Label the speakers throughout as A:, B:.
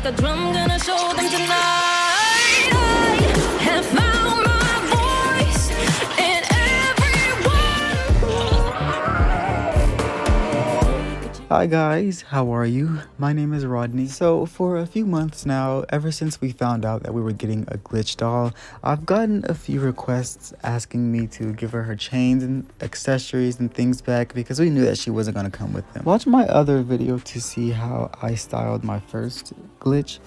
A: like a drum, gonna show them tonight. I have found my voice in everyone.
B: Hi guys, how are you? My name is Rodney. So for a few months now, ever since we found out that we were getting a glitch doll, I've gotten a few requests asking me to give her chains and accessories and things back because we knew that she wasn't going to come with them. Watch my other video to see how I styled my first glitch.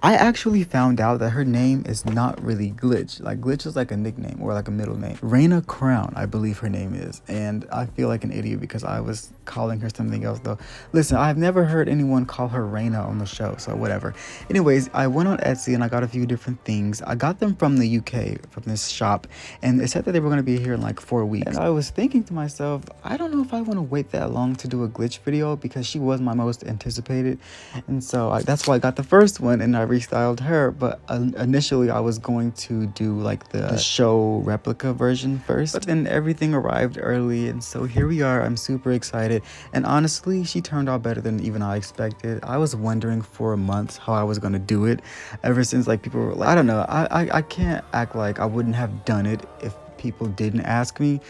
B: I actually found out that her name is not really Glitch. Like, Glitch is like a nickname or like a middle name. Reina Crowne, I believe her name is. And I feel like an idiot because I was calling her something else though. Listen, I've never heard anyone call her Reina on the show, so whatever. Anyways, I went on Etsy and I got a few different things. I got them from the UK, from this shop. And it said that they were going to be here in like 4 weeks. And I was thinking to myself, I don't know if I want to wait that long to do a glitch video because she was my most anticipated. And so that's why I got the first one and I restyled her, but initially I was going to do like the show replica version first, but then everything arrived early, and so here we are. I'm super excited, and honestly she turned out better than even I expected. I was wondering for months how I was going to do it ever since like people were like, I don't know, I can't act like I wouldn't have done it if people didn't ask me,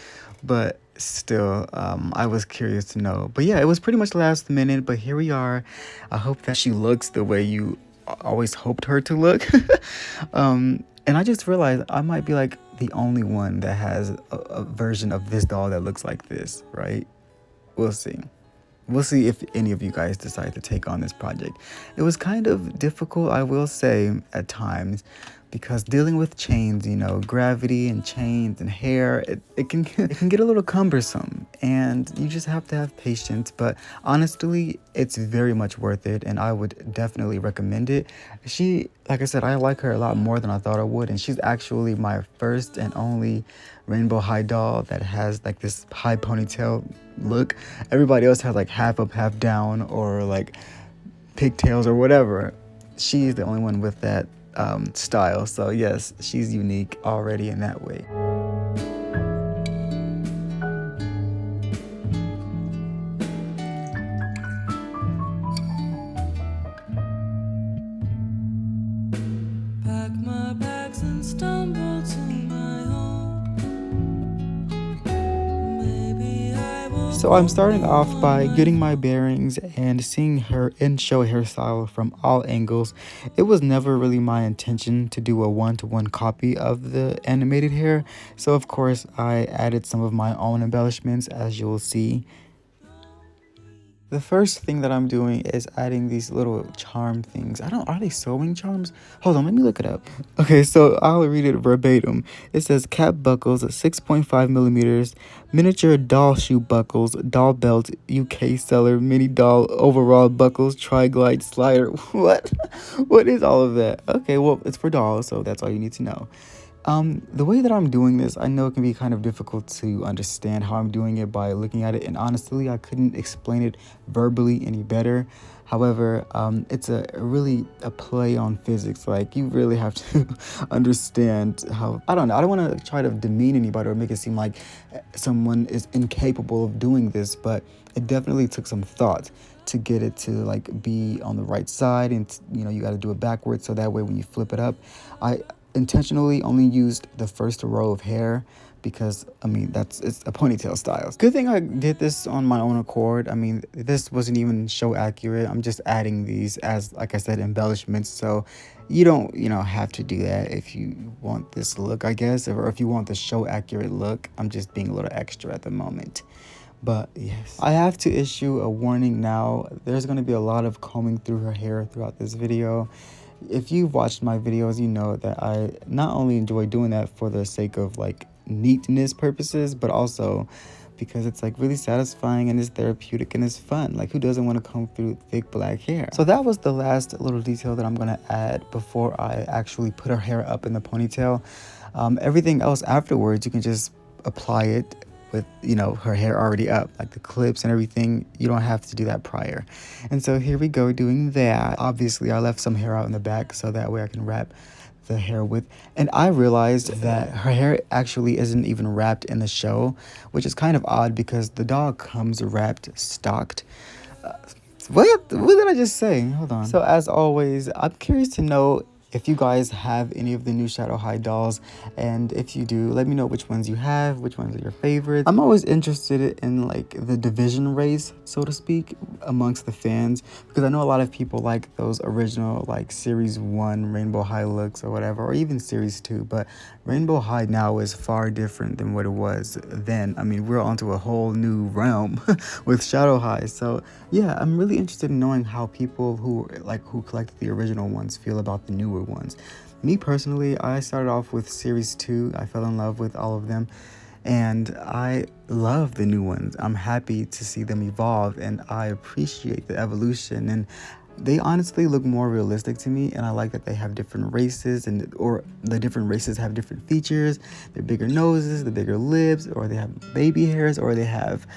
B: but still I was curious to know. But yeah, it was pretty much last minute, but here we are. I hope that she looks the way you always hoped her to look. And I just realized I might be like the only one that has a version of this doll that looks like this, right? We'll see. We'll see if any of you guys decide to take on this project. It was kind of difficult, I will say, at times, because dealing with chains, you know, gravity and chains and hair, it can get a little cumbersome, and you just have to have patience. But honestly, it's very much worth it, and I would definitely recommend it. She, like I said, I like her a lot more than I thought I would, and she's actually my first and only rainbow high doll that has like this high ponytail look. Everybody else has like half up, half down, or like pigtails or whatever. She's the only one with that style. So yes, she's unique already in that way.
A: Pack my bags and stumble to my home. Maybe I will.
B: So I'm starting off by getting my bearings and seeing her in-show hairstyle from all angles. It was never really my intention to do a one-to-one copy of the animated hair, so of course I added some of my own embellishments, as you'll see. The first thing that I'm doing is adding these little charm things. Are they sewing charms? Hold on, let me look it up. Okay, so I'll read it verbatim. It says cap buckles, 6.5 millimeters, miniature doll shoe buckles, doll belt, UK seller, mini doll overall buckles, tri-glide slider. What? What is all of that? Okay, well, it's for dolls, so that's all you need to know. The way that I'm doing this, I know it can be kind of difficult to understand how I'm doing it by looking at it, and honestly, I couldn't explain it verbally any better. However, it's really a play on physics. Like, you really have to understand how, I don't know, I don't want to try to demean anybody or make it seem like someone is incapable of doing this, but it definitely took some thought to get it to like be on the right side, and you know, you got to do it backwards so that way when you flip it up, I intentionally only used the first row of hair because I mean it's a ponytail style. Good thing I did this on my own accord. I mean, this wasn't even show accurate. I'm just adding these as, like I said, embellishments, so you don't have to do that if you want this look, I guess, or if you want the show accurate look. I'm just being a little extra at the moment. But yes, I have to issue a warning now. There's going to be a lot of combing through her hair throughout this video. If you've watched my videos, you know that I not only enjoy doing that for the sake of like neatness purposes, but also because it's like really satisfying and it's therapeutic and it's fun. Like, who doesn't want to comb through thick black hair? So that was the last little detail that I'm gonna add before I actually put her hair up in the ponytail. Everything else afterwards, you can just apply it with, her hair already up, like the clips and everything. You don't have to do that prior. And so here we go doing that. Obviously, I left some hair out in the back so that way I can wrap the hair with. And I realized that her hair actually isn't even wrapped in the show, which is kind of odd because the doll comes wrapped, stocked. What did I just say? Hold on. So as always, I'm curious to know if you guys have any of the new Shadow High dolls, and if you do, let me know which ones you have, which ones are your favorites. I'm always interested in like the division race, so to speak, amongst the fans, because I know a lot of people like those original like series 1 Rainbow High looks or whatever, or even series 2, but Rainbow High now is far different than what it was then. I mean, we're onto a whole new realm with Shadow High. So yeah, I'm really interested in knowing how people who collected the original ones feel about the newer ones. Me personally, I started off with series 2. I fell in love with all of them, and I love the new ones. I'm happy to see them evolve, and I appreciate the evolution, and they honestly look more realistic to me, and I like that they have different races, or the different races have different features. They're bigger noses, the bigger lips, or they have baby hairs, or they have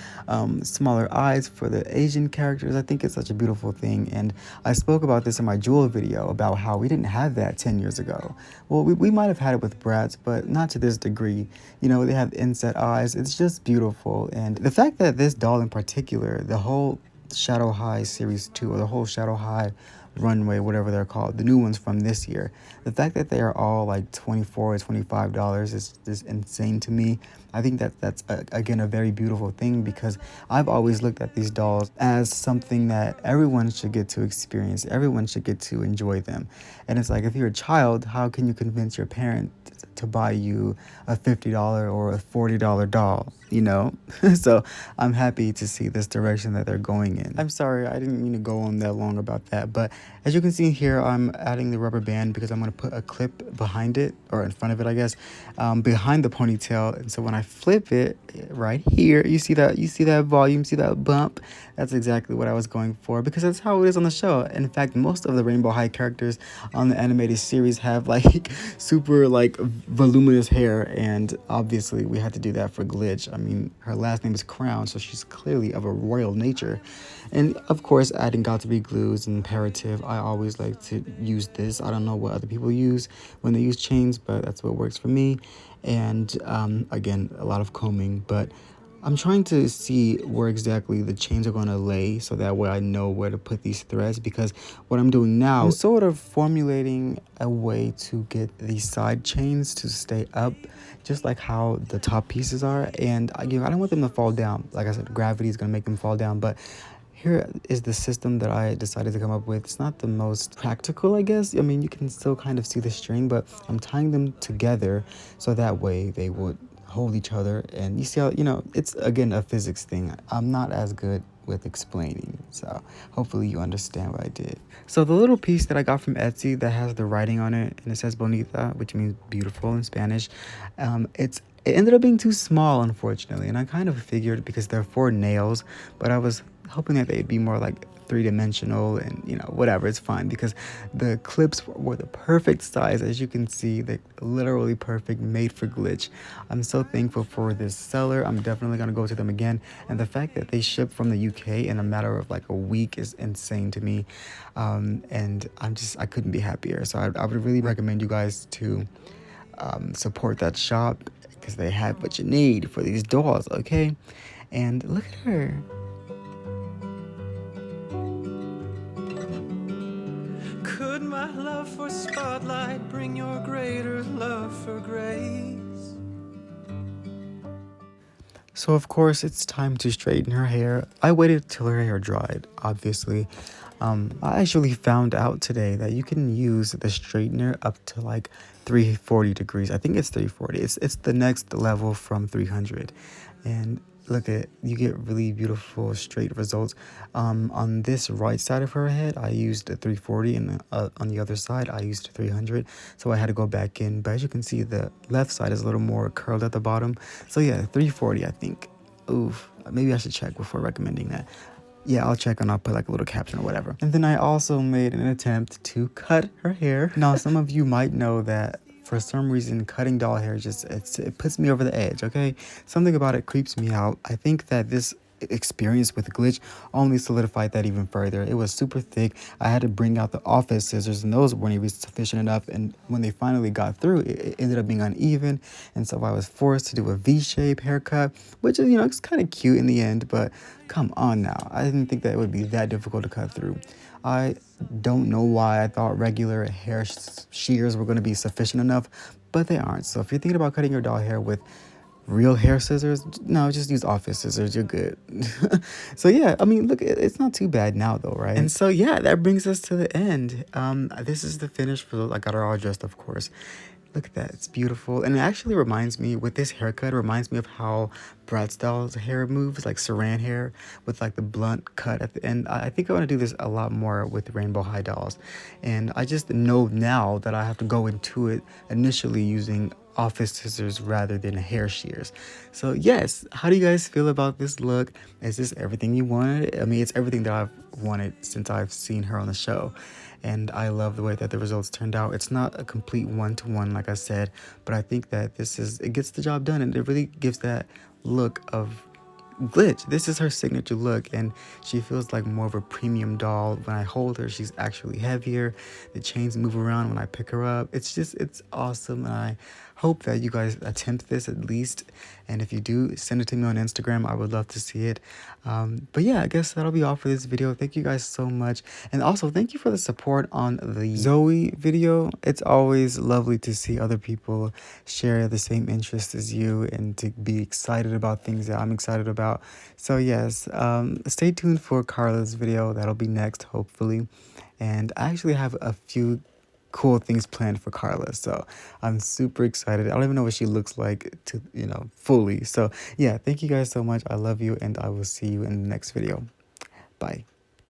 B: smaller eyes for the Asian characters. I think it's such a beautiful thing, and I spoke about this in my Jewel video about how we didn't have that 10 years ago. Well, we might have had it with Bratz, but not to this degree. You know, they have inset eyes. It's just beautiful, and the fact that this doll in particular, the whole Shadow High Series 2, or the whole Shadow High runway, whatever they're called, the new ones from this year, the fact that they are all like $24 or $25 is just insane to me. I think that's again a very beautiful thing, because I've always looked at these dolls as something that everyone should get to experience, everyone should get to enjoy them. And it's like, if you're a child, how can you convince your parent to buy you a $50 or a $40 doll, you know? So I'm happy to see this direction that they're going in. I'm sorry, I didn't mean to go on that long about that, but as you can see here, I'm adding the rubber band because I'm going to put a clip behind it, or in front of it, I guess, behind the ponytail. And so when I flip it right here, you see that volume, see that bump? That's exactly what I was going for, because that's how it is on the show. In fact, most of the Rainbow High characters on the animated series have like super like voluminous hair, and obviously we had to do that for Glitch. I mean, her last name is Crowne, so she's clearly of a royal nature. And of course, adding got to be glues and imperative. I always like to use this. I don't know what other people use when they use chains, but that's what works for me. And again, a lot of combing, but I'm trying to see where exactly the chains are going to lay, so that way I know where to put these threads, because what I'm doing now, I'm sort of formulating a way to get these side chains to stay up, just like how the top pieces are. And I don't want them to fall down. Like I said, gravity is going to make them fall down, but here is the system that I decided to come up with. It's not the most practical, I guess. I mean, you can still kind of see the string, but I'm tying them together so that way they would hold each other. And you see how, you know, it's again a physics thing. I'm not as good with explaining, so hopefully you understand what I did. So the little piece that I got from Etsy that has the writing on it, and it says bonita, which means beautiful in Spanish, it ended up being too small, unfortunately, and I kind of figured, because they're 4 nails, but I was hoping that they'd be more like 3-dimensional, and you know, whatever, it's fine, because the clips were the perfect size. As you can see, they're literally perfect, made for Glitch. I'm so thankful for this seller. I'm definitely gonna go to them again, and the fact that they ship from the UK in a matter of like a week is insane to me. And I couldn't be happier. So I would really recommend you guys to support that shop, because they have what you need for these dolls, okay? And look at her.
A: Could my love for spotlight bring your greater love for grace?
B: So of course it's time to straighten her hair. I waited till her hair dried, obviously. I actually found out today that you can use the straightener up to like 340 degrees. I think it's 340. It's the next level from 300. And look at, you get really beautiful straight results. On this right side of her head, I used a 340, and on the other side, I used 300. So I had to go back in. But as you can see, the left side is a little more curled at the bottom. So yeah, 340, I think. Oof, maybe I should check before recommending that. Yeah, I'll check, and I'll put like a little caption or whatever. And then I also made an attempt to cut her hair. Now, some of you might know that for some reason, cutting doll hair just, it puts me over the edge, okay? Something about it creeps me out. I think that this experience with glitch only solidified that even further. It was super thick. I had to bring out the office scissors, and those weren't even sufficient enough. And when they finally got through, it ended up being uneven, and so I was forced to do a V-shape haircut, which is, it's kind of cute in the end. But come on now, I didn't think that it would be that difficult to cut through. I don't know why I thought regular hair shears were going to be sufficient enough, but they aren't. So if you're thinking about cutting your doll hair with real hair scissors, no, just use office scissors, you're good. So yeah, I mean, look, it's not too bad now though, right? And so yeah, that brings us to the end. This is the finished result. I got her all dressed, of course. Look at that, it's beautiful. And it actually reminds me, with this haircut, it reminds me of how Brad Styles' hair moves, like Saran hair, with like the blunt cut at the end. I think I want to do this a lot more with Rainbow High dolls. And I just know now that I have to go into it initially using office scissors rather than hair shears. So yes, how do you guys feel about this look? Is this everything you wanted? I mean, it's everything that I've wanted since I've seen her on the show. And I love the way that the results turned out. It's not a complete one-to-one, like I said, but I think that it gets the job done, and it really gives that look of glitch. This is her signature look, and she feels like more of a premium doll. When I hold her, she's actually heavier. The chains move around when I pick her up. It's awesome, and I hope that you guys attempt this at least. And if you do, send it to me on Instagram. I would love to see it. But yeah, I guess that'll be all for this video. Thank you guys so much, and also thank you for the support on the Zoe video. It's always lovely to see other people share the same interests as you and to be excited about things that I'm excited about. So yes, stay tuned for Carla's video. That'll be next, hopefully. And I actually have a few cool things planned for Carla, so I'm super excited. I don't even know what she looks like to fully. So yeah, thank you guys so much. I love you, and I will see you in the next video. Bye.